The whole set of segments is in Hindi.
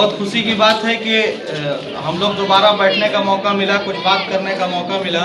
बहुत खुशी की बात है कि हम लोग दोबारा बैठने का मौका मिला, कुछ बात करने का मौका मिला।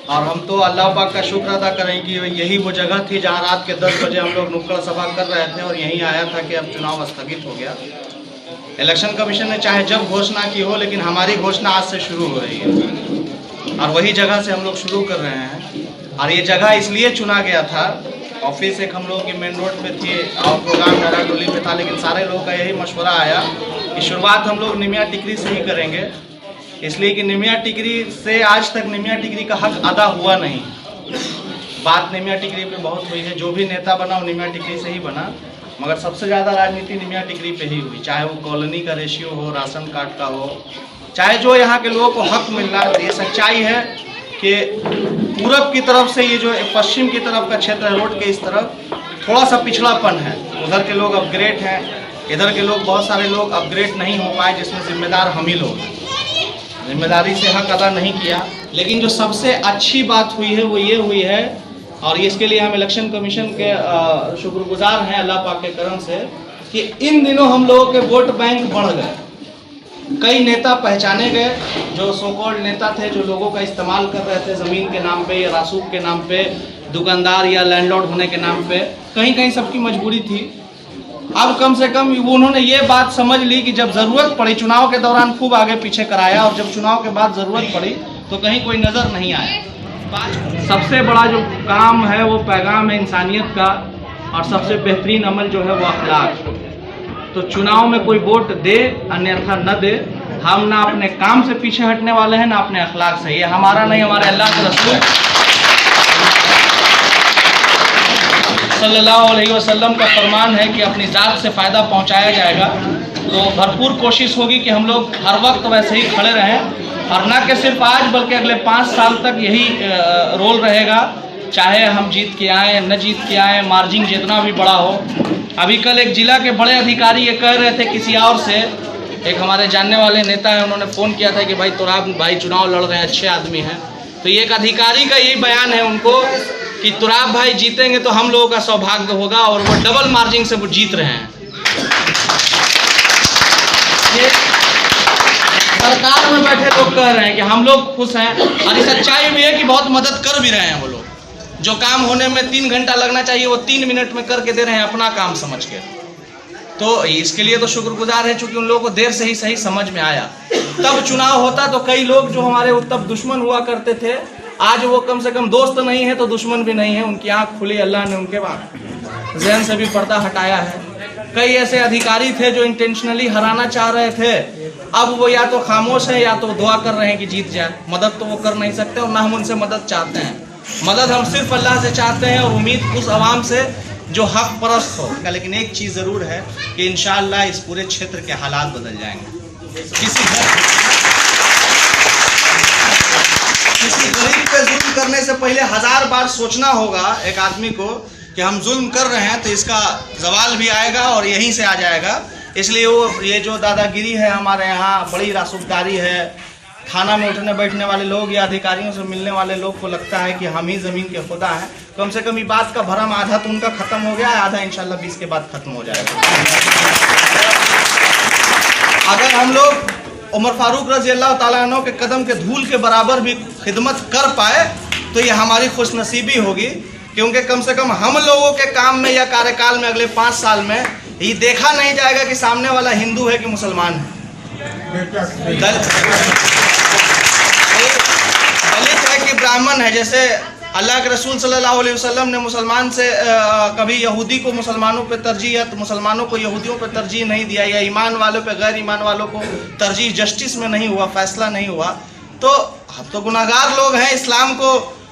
और हम तो अल्लाह पाक का शुक्र अदा करें कि यही वो जगह थी जहां रात के 10 बजे हम लोग नुक्कड़ सभा कर रहे थे और यहीं आया था कि अब चुनाव स्थगित हो गया। इलेक्शन कमीशन ने चाहे जब घोषणा की हो, लेकिन हमारी घोषणा आज से शुरू हो रही है और वही जगह से हम लोग शुरू कर रहे हैं। और ये जगह इसलिए चुना गया था, ऑफिस एक हम लोग की मेन रोड पे थी और प्रोग्राम डारा टोली पे था, लेकिन सारे लोगों का यही मशवरा आया कि शुरुआत हम लोग निमिया टिकरी से ही करेंगे, इसलिए कि निमिया टिकरी से आज तक निमिया टिकरी का हक अदा हुआ नहीं। बात निमिया टिकरी पे बहुत हुई है, जो भी नेता बना वो निमिया टिकरी से ही बना, मगर सबसे ज़्यादा राजनीति निमिया टिकरी पे ही हुई, चाहे वो कॉलोनी का रेशियो हो, राशन कार्ड का हो, चाहे जो यहाँ के लोगों को हक मिल रहा है। ये सच्चाई है कि पूरब की तरफ से ये जो पश्चिम की तरफ का क्षेत्र है, रोड के इस तरफ थोड़ा सा पिछड़ापन है, उधर के लोग अपग्रेड हैं, इधर के लोग बहुत सारे लोग अपग्रेड नहीं हो पाए, जिसमें जिम्मेदार हम ही लोग जिम्मेदारी से हक अदा नहीं किया। लेकिन जो सबसे अच्छी बात हुई है वो ये हुई है, और इसके लिए हम इलेक्शन कमीशन के शुक्रगुजार हैं अल्लाह पाक के करम से, कि इन दिनों हम लोगों के वोट बैंक बढ़ गए। कई नेता पहचाने गए, जो सो कॉल्ड नेता थे, जो लोगों का इस्तेमाल कर रहे थे ज़मीन के नाम पे या रासूख के नाम पे, दुकानदार या लैंडलॉर्ड होने के नाम पे, कहीं कहीं सबकी मजबूरी थी। अब कम से कम उन्होंने ये बात समझ ली कि जब ज़रूरत पड़ी, चुनाव के दौरान खूब आगे पीछे कराया, और जब चुनाव के बाद ज़रूरत पड़ी तो कहीं कोई नज़र नहीं आया। सबसे बड़ा जो काम है वो पैगाम है इंसानियत का, और सबसे बेहतरीन अमल जो है वो अखलाक। तो चुनाव में कोई वोट दे अन्यथा न दे, हम ना अपने काम से पीछे हटने वाले हैं ना अपने अखलाक से। ये हमारा नहीं, हमारे अल्लाह के रसूल सल्लल्लाहु अलैहि वसल्लम का फरमान है कि अपनी ज़ात से फ़ायदा पहुंचाया जाएगा। तो भरपूर कोशिश होगी कि हम लोग हर वक्त वैसे ही खड़े रहें, और ना कि सिर्फ आज बल्कि अगले 5 साल तक यही रोल रहेगा, चाहे हम जीत के आएँ न जीत के आएँ, मार्जिन जितना भी बड़ा हो। अभी कल एक जिला के बड़े अधिकारी ये कह रहे थे किसी और से, एक हमारे जानने वाले नेता है, उन्होंने फ़ोन किया था कि भाई तुराब भाई चुनाव लड़ रहे हैं, अच्छे आदमी हैं। तो ये एक अधिकारी का यही बयान है उनको कि तुराब भाई जीतेंगे तो हम लोगों का सौभाग्य होगा, और वो डबल मार्जिन से वो जीत रहे हैं। ये सरकार में बैठे लोग कह रहे हैं कि हम लोग खुश हैं, और ये सच्चाई भी है कि बहुत मदद कर भी रहे हैं वो लोग। जो काम होने में 3 घंटा लगना चाहिए वो 3 मिनट में करके दे रहे हैं अपना काम समझ के। तो इसके लिए तो शुक्रगुजार है, चूंकि उन लोगों को देर से ही सही समझ में आया। तब चुनाव होता तो कई लोग जो हमारे तब दुश्मन हुआ करते थे, आज वो कम से कम दोस्त नहीं है तो दुश्मन भी नहीं है, उनकी आँख खुली, अल्लाह ने उनके ज़हन से भी पर्दा हटाया है। कई ऐसे अधिकारी थे जो इंटेंशनली हराना चाह रहे थे, अब वो या तो खामोश है या तो दुआ कर रहे हैं कि जीत जाए। मदद तो वो कर नहीं सकते और ना हम उनसे मदद चाहते हैं। मदद हम सिर्फ अल्लाह से चाहते हैं, और उम्मीद उस आवाम से जो हक परस्त हो। लेकिन एक चीज़ ज़रूर है कि इंशाअल्लाह इस पूरे क्षेत्र के हालात बदल जाएंगे। किसी गरीब पे जुल्म करने से पहले 1000 बार सोचना होगा एक आदमी को कि हम जुल्म कर रहे हैं, तो इसका जवाल भी आएगा और यहीं से आ जाएगा। इसलिए वो ये जो दादागिरी है हमारे यहाँ, बड़ी रासूखदारी है, थाना में उठने बैठने वाले लोग या अधिकारियों से मिलने वाले लोग को लगता है कि हम ही ज़मीन के खुदा हैं। कम से कम ये बात का भरम आधा तो उनका ख़त्म हो गया है, आधा इंशाल्लाह 20 के बाद ख़त्म हो जाएगा। अगर हम लोग उमर फारूक रज़ी अल्लाह ताला अन्हु के कदम के धूल के बराबर भी खिदमत कर पाए तो ये हमारी खुशनसीबी होगी, क्योंकि कम से कम हम लोगों के काम में या कार्यकाल में अगले 5 साल में ये देखा नहीं जाएगा कि सामने वाला हिंदू है कि मुसलमान है, दलित है कि ब्राह्मण है। जैसे अल्लाह के रसूल सल्लल्लाहु अलैहि वसल्लम ने मुसलमान से कभी यहूदी को मुसलमानों पे तरजीह या तो मुसलमानों को यहूदियों पे तरजीह नहीं दिया, या ईमान वालों पे गैर ईमान वालों को तरजीह, जस्टिस में नहीं हुआ, फैसला नहीं हुआ। तो हम तो गुनाहगार लोग हैं, इस्लाम को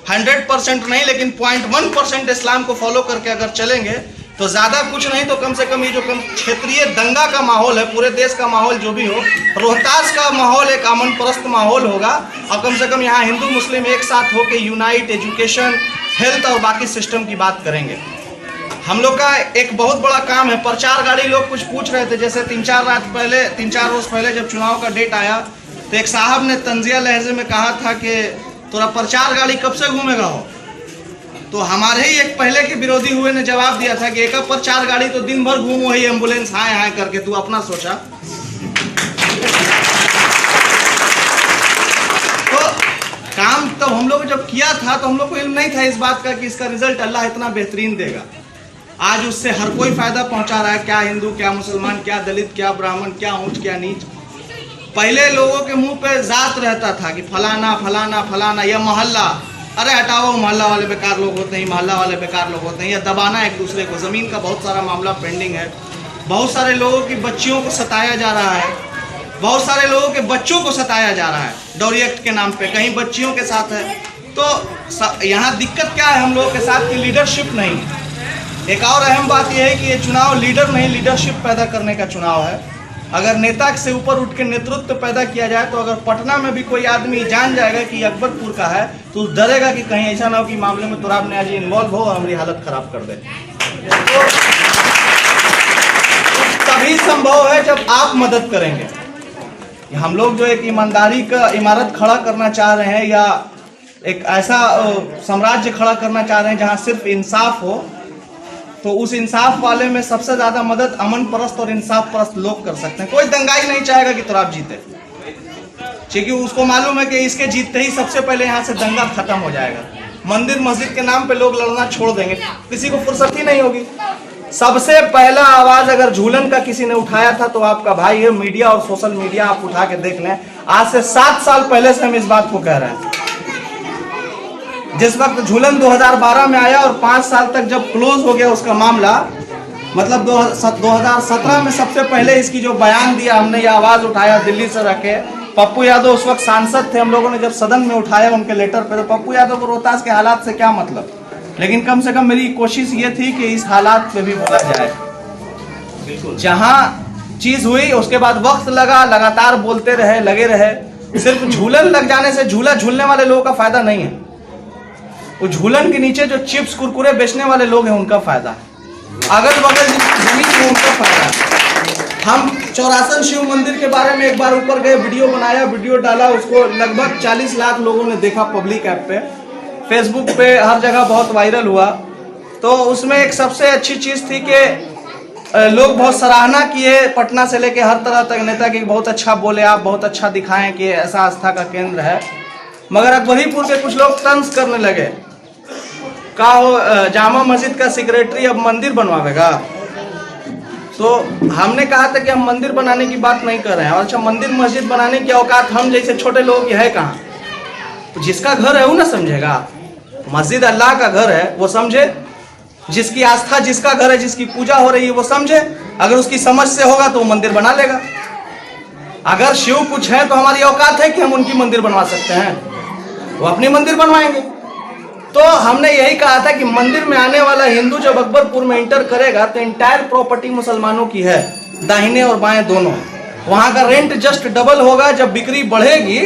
100% नहीं लेकिन 0.1% इस्लाम को फॉलो करके अगर चलेंगे तो ज़्यादा कुछ नहीं तो कम से कम ये जो क्षेत्रीय दंगा का माहौल है, पूरे देश का माहौल जो भी हो, रोहतास का माहौल एक अमन परस्त माहौल होगा, और कम से कम यहाँ हिंदू मुस्लिम एक साथ होकर यूनाइट, एजुकेशन, हेल्थ और बाकी सिस्टम की बात करेंगे। हम लोग का एक बहुत बड़ा काम है, प्रचार गाड़ी लोग कुछ पूछ रहे थे। जैसे 3-4 रोज़ पहले जब चुनाव का डेट आया तो एक साहब ने तंजिया लहजे में कहा था कि तोरा प्रचार गाड़ी कब से घूमेगा हो। तो हमारे ही एक पहले के विरोधी हुए ने जवाब दिया था कि एक प्रचार गाड़ी तो दिन भर घूमो ही, एम्बुलेंस हाय हाय करके, तू अपना सोचा। हम लोग जब किया था तो हम लोग को इल्म नहीं था इस बात का कि इसका रिजल्ट अल्लाह इतना बेहतरीन देगा। आज उससे हर कोई फायदा पहुंचा रहा है, क्या हिंदू, क्या मुसलमान, क्या दलित, क्या ब्राह्मण, क्या ऊंच, क्या नीच। पहले लोगों के मुंह पे जात रहता था कि फलाना फलाना फलाना, या मोहल्ला, अरे हटाओ मोहल्ला वाले बेकार लोग होते हैं, मोहल्ला वाले बेकार लोग होते हैं, या दबाना एक दूसरे को। ज़मीन का बहुत सारा मामला पेंडिंग है, बहुत सारे लोगों की बच्चियों को सताया जा रहा है, बहुत सारे लोगों के बच्चों को सताया जा रहा है डॉरी एक्ट के नाम पे, कहीं बच्चियों के साथ है। तो यहाँ दिक्कत क्या है हम लोगों के साथ कि लीडरशिप नहीं है। एक और अहम बात यह है कि ये चुनाव लीडर नहीं, लीडरशिप पैदा करने का चुनाव है। अगर नेता से ऊपर उठ के नेतृत्व पैदा किया जाए तो अगर पटना में भी कोई आदमी जान जाएगा कि अकबरपुर का है तो डरेगा कि कहीं ऐसा ना हो कि मामले में तुराब ने आज इन्वॉल्व हो और हमारी हालत खराब कर दे। तो तभी संभव है जब आप मदद करेंगे। हम लोग जो एक ईमानदारी का इमारत खड़ा करना चाह रहे हैं या एक ऐसा साम्राज्य खड़ा करना चाह रहे हैं जहां सिर्फ इंसाफ हो, तो उस इंसाफ वाले में सबसे ज्यादा मदद अमन परस्त और इंसाफ परस्त लोग कर सकते हैं। कोई दंगाई नहीं चाहेगा कि तुराब जीते, क्योंकि उसको मालूम है कि इसके जीतते ही सबसे पहले यहाँ से दंगा खत्म हो जाएगा। मंदिर मस्जिद के नाम पे लोग लड़ना छोड़ देंगे, किसी को फुर्सत ही नहीं होगी। सबसे पहला आवाज अगर झूलन का किसी ने उठाया था तो आपका भाई है। मीडिया और सोशल मीडिया आप उठा के देख लें, आज से 7 साल पहले से हम इस बात को कह रहे हैं। जिस वक्त झूलन 2012 में आया और 5 साल तक जब क्लोज हो गया उसका मामला, मतलब 2017 में सबसे पहले इसकी जो बयान दिया हमने, ये आवाज उठाया दिल्ली से रखे। पप्पू यादव उस वक्त सांसद थे, हम लोगों ने जब सदन में उठाया उनके लेटर पे, तो पप्पू यादव को रोहतास के हालात से क्या मतलब, लेकिन कम से कम मेरी कोशिश ये थी कि इस हालात पे भी बोला जाए। जहां चीज हुई उसके बाद वक्त लगा, लगातार बोलते रहे, लगे रहे। सिर्फ झूलन लग जाने से झूला झूलने वाले लोगों का फायदा नहीं है, वो झूलन के नीचे जो चिप्स कुरकुरे बेचने वाले लोग हैं उनका फायदा है, अगल बगल जमीन में उनका फायदा है। हम चौरासन शिव मंदिर के बारे में एक बार ऊपर गए, वीडियो बनाया, वीडियो डाला, उसको लगभग 40 लाख लोगों ने देखा पब्लिक ऐप पे, फेसबुक पे, हर जगह बहुत वायरल हुआ। तो उसमें एक सबसे अच्छी चीज थी कि लोग बहुत सराहना किए, पटना से लेके हर तरह तक नेता की, बहुत अच्छा बोले आप, बहुत अच्छा दिखाएं कि ऐसा आस्था का केंद्र है। मगर अकबरीपुर के कुछ लोग तंज करने लगे, कहा हो जामा मस्जिद का सेक्रेटरी अब मंदिर बनवाएगा। तो हमने कहा था कि हम मंदिर बनाने की बात नहीं कर रहे हैं, और अच्छा मंदिर मस्जिद बनाने की औकात हम जैसे छोटे लोगों की है कहाँ? तो जिसका घर है वो ना समझेगा, मस्जिद अल्लाह का घर है वो समझे, जिसकी आस्था जिसका घर है, जिसकी पूजा हो रही है वो समझे। अगर उसकी समझ से होगा तो वो मंदिर बना लेगा। अगर शिव कुछ है तो हमारी औकात है कि हम उनकी मंदिर बनवा सकते हैं, वो अपनी मंदिर बनवाएंगे। तो हमने यही कहा था कि मंदिर में आने वाला हिंदू जब अकबरपुर में इंटर करेगा तो इंटायर प्रॉपर्टी मुसलमानों की है, दाहिने और बाएं दोनों। वहां का रेंट जस्ट डबल होगा। जब बिक्री बढ़ेगी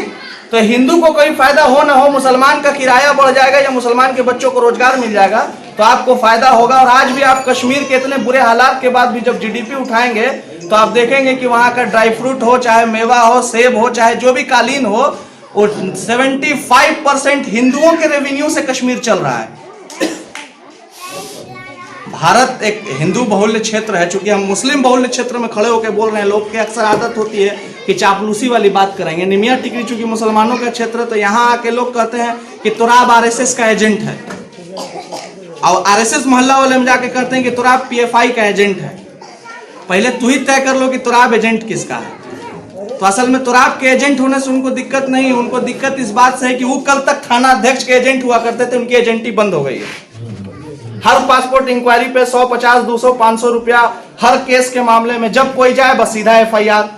तो हिंदू को कोई फायदा हो ना हो, मुसलमान का किराया बढ़ जाएगा या मुसलमान के बच्चों को रोजगार मिल जाएगा तो आपको फायदा होगा। और आज भी आप कश्मीर के इतने बुरे हालात के बाद भी जब जीडीपी उठाएंगे तो आप देखेंगे कि वहां का ड्राई फ्रूट हो, चाहे मेवा हो, सेब हो, चाहे जो भी कालीन हो, 75% हिंदुओं के रेवेन्यू से कश्मीर चल रहा है। भारत एक हिंदू बहुल्य क्षेत्र है, चूंकि हम मुस्लिम बहुल्य क्षेत्र में खड़े होकर बोल रहे हैं, लोग की अक्सर आदत होती है कि चापलूसी वाली बात करेंगे। निमिया टिकरी चूंकि मुसलमानों का क्षेत्र है तो यहाँ आके लोग कहते हैं कि तुराब आरएसएस का एजेंट है, और आरएसएस मोहल्ला वाले में जाके कहते हैं कि तुराब पीएफआई का एजेंट है। पहले तू ही तय कर लो कि तुराब एजेंट किसका है। तो असल में तुराब के एजेंट होने से उनको दिक्कत नहीं है, उनको दिक्कत इस बात से है कि वो कल तक थाना अध्यक्ष के एजेंट हुआ करते थे, उनकी एजेंटी बंद हो गई है। हर पासपोर्ट इंक्वायरी पे 100, 50, 200, 500 रुपया हर केस के मामले में। जब कोई जाए बस सीधा एफआईआर,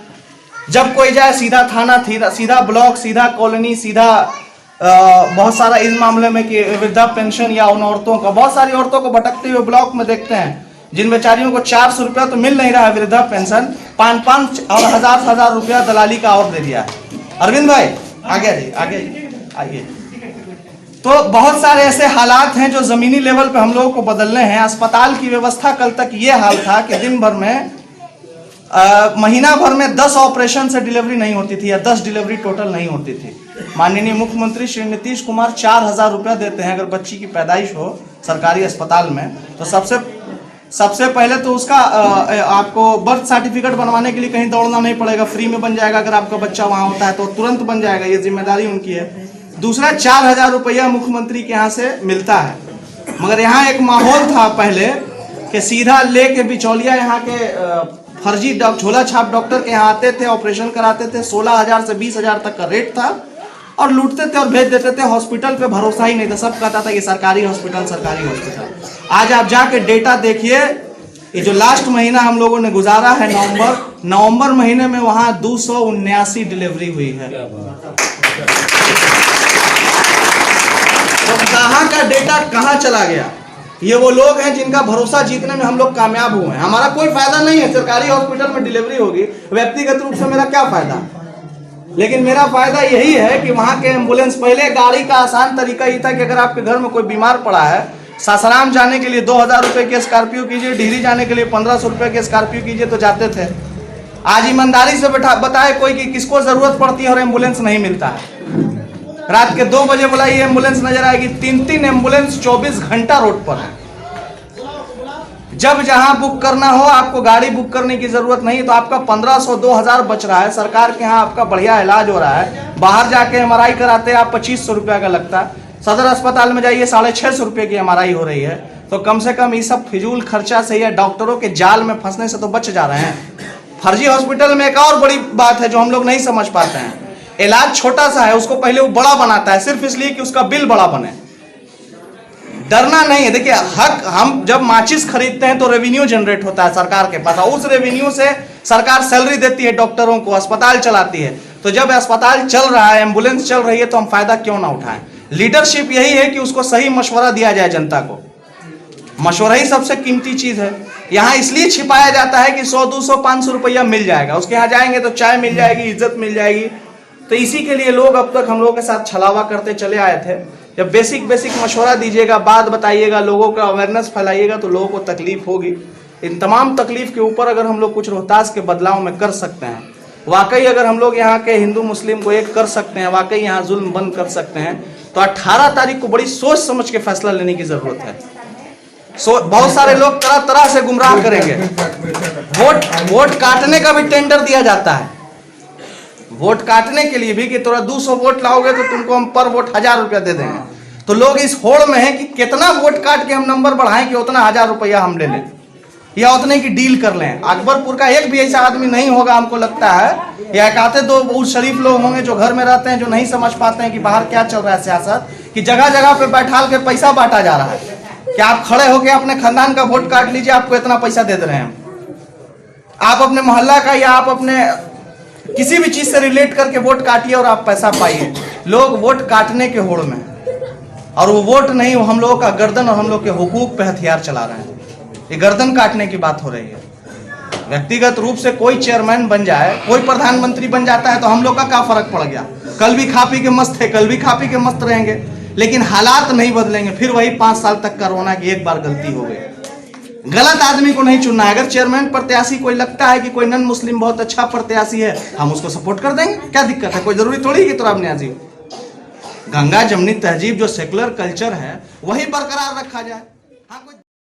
जब कोई जाए सीधा थाना, सीधा ब्लॉक, सीधा कॉलोनी, सीधा बहुत सारा इस मामले में कि वृद्धा पेंशन या उन औरतों का, बहुत सारी औरतों को भटकते हुए ब्लॉक में देखते हैं जिन बेचारियों को 400 रुपया तो मिल नहीं रहा है वृद्धा पेंशन, 5 और 1000 रुपया दलाली का और दे दिया है। अरविंद भाई आगे आइए। तो बहुत सारे ऐसे हालात हैं जो जमीनी लेवल पे हम लोगों को बदलने हैं। अस्पताल की व्यवस्था कल तक ये हाल था कि दिन भर में महीना भर में 10 ऑपरेशन से डिलीवरी नहीं होती थी या 10 डिलीवरी टोटल नहीं होती थी। माननीय मुख्यमंत्री श्री नीतीश कुमार 4000 रुपया देते हैं अगर बच्ची की पैदाइश हो सरकारी अस्पताल में। तो सबसे पहले तो उसका आपको बर्थ सर्टिफिकेट बनवाने के लिए कहीं दौड़ना नहीं पड़ेगा, फ्री में बन जाएगा। अगर आपका बच्चा वहाँ होता है तो तुरंत बन जाएगा, ये जिम्मेदारी उनकी है। दूसरा 4,000 रुपया मुख्यमंत्री के यहाँ से मिलता है। मगर यहाँ एक माहौल था पहले कि सीधा लेके बिचौलिया यहाँ के फर्जी झोला छाप डॉक्टर के यहाँ आते थे, ऑपरेशन कराते थे, 16,000 से 20,000 तक का रेट था और लूटते थे और भेज देते थे। हॉस्पिटल पे भरोसा ही नहीं था, सब कहता था कि सरकारी हॉस्पिटल सरकारी हॉस्पिटल। आज आप जाके डेटा देखिए, ये जो लास्ट महीना हम लोगों ने गुजारा है नवंबर महीने में वहाँ 279 डिलीवरी हुई है। तो कहाँ का डेटा कहाँ चला गया? ये वो लोग हैं जिनका भरोसा जीतने में हम लोग कामयाब हुए हैं। हमारा कोई फायदा नहीं है, सरकारी हॉस्पिटल में डिलीवरी होगी, व्यक्तिगत रूप से मेरा क्या फायदा? लेकिन मेरा फायदा यही है कि वहाँ के एम्बुलेंस, पहले गाड़ी का आसान तरीका ये था कि अगर आपके घर में कोई बीमार पड़ा है, सासाराम जाने के लिए 2,000 रुपये की स्कॉर्पियो कीजिए, डिहरी जाने के लिए 1,500 रुपये की स्कॉर्पियो कीजिए तो जाते थे। आज ईमानदारी से बताए कोई कि किसको जरूरत पड़ती है और एम्बुलेंस नहीं मिलता है। रात के 2 बजे बुलाइए, एम्बुलेंस नजर आएगी। 3 एम्बुलेंस 24 घंटा रोड पर है। जब जहां बुक करना हो, आपको गाड़ी बुक करने की जरूरत नहीं, तो आपका 1,500-2,000 बच रहा है। सरकार के यहाँ आपका बढ़िया इलाज हो रहा है। बाहर जाके MRI कराते हैं आप 2,500 रुपया का लगता है। सदर अस्पताल में जाइए 650 रुपये की MRI हो रही है। तो कम से कम ये सब फिजूल खर्चा से या डॉक्टरों के जाल में फंसने से तो बच जा रहे हैं। फर्जी हॉस्पिटल में एक और बड़ी बात है जो हम लोग नहीं समझ पाते हैं। इलाज छोटा सा है, उसको पहले वो बड़ा बनाता है सिर्फ इसलिए कि उसका बिल बड़ा बने। डरना नहीं है। देखिए, हक, हम जब माचिस खरीदते हैं तो रेवेन्यू जनरेट होता है सरकार के पास, और उस रेवेन्यू से सरकार सैलरी देती है डॉक्टरों को, अस्पताल चलाती है। तो जब अस्पताल चल रहा है, एम्बुलेंस चल रही है, तो हम फायदा क्यों ना उठाएं? लीडरशिप यही है कि उसको सही मशवरा दिया जाए जनता को। मशवरा ही सबसे कीमती चीज है। यहाँ इसलिए छिपाया जाता है कि 100, 200, 500 रुपया मिल जाएगा, उसके यहाँ जाएंगे तो चाय मिल जाएगी, इज्जत मिल जाएगी। तो इसी के लिए लोग अब तक हम लोगों के साथ छलावा करते चले आए थे। जब बेसिक मशवरा दीजिएगा, बात बताइएगा, लोगों का अवेयरनेस फैलाइएगा, तो लोगों को तकलीफ होगी। इन तमाम तकलीफ के ऊपर अगर हम लोग कुछ रोहतास के बदलाव में कर सकते हैं, वाकई अगर हम लोग यहाँ के हिंदू मुस्लिम को एक कर सकते हैं, वाकई यहाँ जुल्म बंद कर सकते हैं, तो 18 तारीख को बड़ी सोच समझ के फैसला लेने की जरूरत है। बहुत सारे लोग तरह तरह से गुमराह करेंगे। वोट काटने का भी टेंडर दिया जाता है, वोट काटने के लिए भी, कि थोड़ा 200 वोट लाओगे तो तुमको हम पर वोट 1,000 रुपया दे देंगे। तो लोग इस होड़ में हैं कि कितना वोट काट के हम नंबर बढ़ाएं कि उतना 1,000 रुपया हम ले लें या उतने की डील कर लें। अकबरपुर का एक भी ऐसा आदमी नहीं होगा हमको लगता है, या एक आते 2 बहुत शरीफ लोग होंगे जो घर में रहते हैं, जो नहीं समझ पाते हैं कि बाहर क्या चल रहा है सियासत, कि जगह जगह पे बैठाल के पैसा बांटा जा रहा है कि आप खड़े होके अपने खानदान का वोट काट लीजिए, आपको इतना पैसा दे रहे हैं। आप अपने मोहल्ला का या आप अपने किसी भी चीज से रिलेट करके वोट काटिए और आप पैसा पाइए। लोग वोट काटने के होड़ में, और वो वोट नहीं, वो हम लोगों का गर्दन और हम लोग के हुकूक पे हथियार चला रहे हैं। ये गर्दन काटने की बात हो रही है। व्यक्तिगत रूप से कोई चेयरमैन बन जाए, कोई प्रधानमंत्री बन जाता है तो हम लोग का क्या फर्क पड़ गया? कल भी खा पी के मस्त थे, कल भी खा पी के मस्त रहेंगे, लेकिन हालात नहीं बदलेंगे। फिर वही 5 साल तक का रोना कि एक बार गलती हो गई। गलत आदमी को नहीं चुनना है। अगर चेयरमैन प्रत्याशी कोई लगता है कि कोई नन मुस्लिम बहुत अच्छा प्रत्याशी है, हम उसको सपोर्ट कर देंगे, क्या दिक्कत है? कोई जरूरी थोड़ी कि तुराब न्याजी हो। गंगा जमनी तहजीब जो सेकुलर कल्चर है वही बरकरार रखा जाए। हाँ, कोई